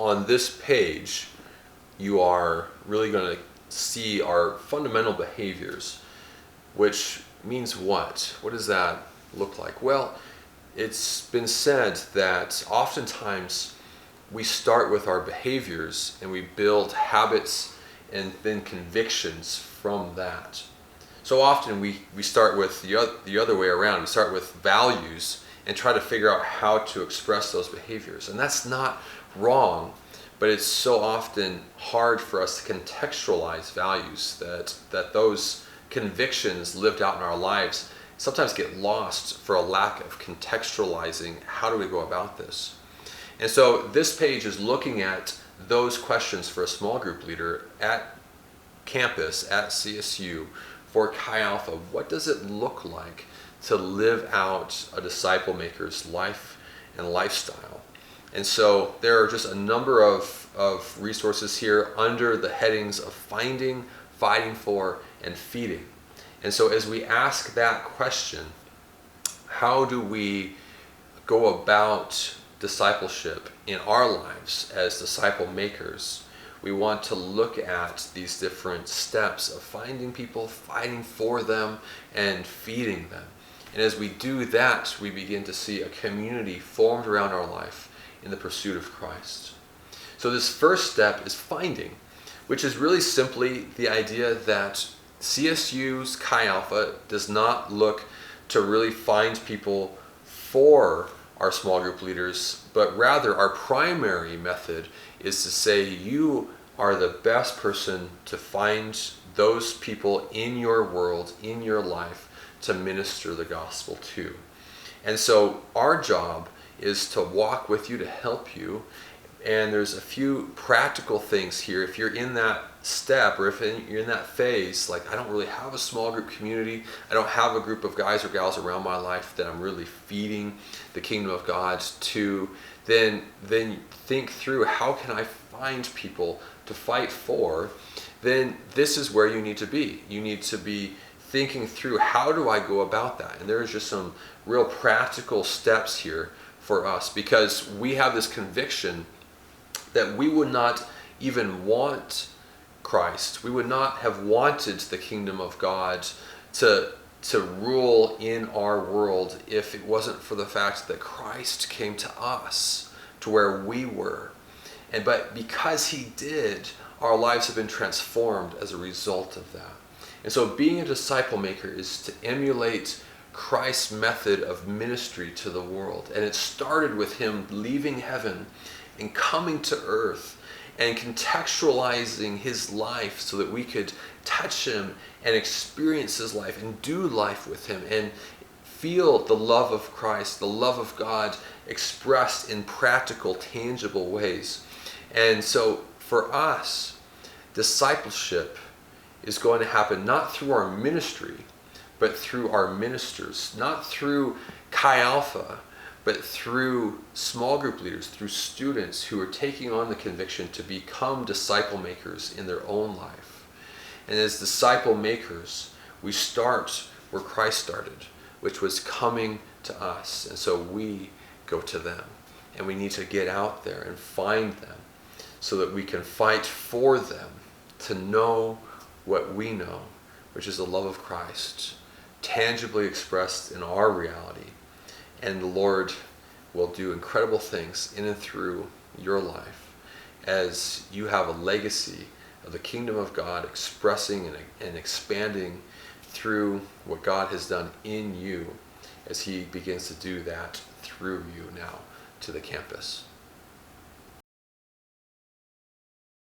on this page, you are really going to see our fundamental behaviors, which means what? What does that look like? Well, it's been said that oftentimes we start with our behaviors and we build habits and then convictions from that. So often we start with the other way around. We start with values and try to figure out how to express those behaviors. And that's not wrong, but it's so often hard for us to contextualize values that those convictions lived out in our lives sometimes get lost for a lack of contextualizing how do we go about this. And so this page is looking at those questions for a small group leader at campus, at CSU, for Chi Alpha. What does it look like to live out a disciple maker's life and lifestyle? And so there are just a number of resources here under the headings of finding, fighting for, and feeding. And so as we ask that question, how do we go about discipleship in our lives as disciple makers? We want to look at these different steps of finding people, fighting for them, and feeding them. And as we do that, we begin to see a community formed around our life in the pursuit of Christ. So this first step is finding, which is really simply the idea that CSU's Chi Alpha does not look to really find people for our small group leaders, but rather our primary method is to say you are the best person to find those people in your world, in your life, to minister the gospel to. And so our job is to walk with you, to help you. And there's a few practical things here. If you're in that step, or if you're in that phase, like I don't really have a small group community, I don't have a group of guys or gals around my life that I'm really feeding the kingdom of God to, then think through, how can I find people to fight for? Then this is where you need to be. You need to be thinking through, how do I go about that? And there's just some real practical steps here for us, because we have this conviction that we would not even want Christ. We would not have wanted the kingdom of God to rule in our world if it wasn't for the fact that Christ came to us, to where we were. But because he did, our lives have been transformed as a result of that. And so being a disciple maker is to emulate Christ's method of ministry to the world. And it started with him leaving heaven and coming to earth and contextualizing his life so that we could touch him and experience his life and do life with him and feel the love of Christ, the love of God expressed in practical, tangible ways. And so for us, discipleship is going to happen not through our ministry, but through our ministers, not through Chi Alpha, but through small group leaders, through students who are taking on the conviction to become disciple makers in their own life. And as disciple makers, we start where Christ started, which was coming to us. And so we go to them. And we need to get out there and find them so that we can fight for them to know what we know, which is the love of Christ, tangibly expressed in our reality. And the Lord will do incredible things in and through your life as you have a legacy of the kingdom of God expressing and expanding through what God has done in you as he begins to do that through you now to the campus.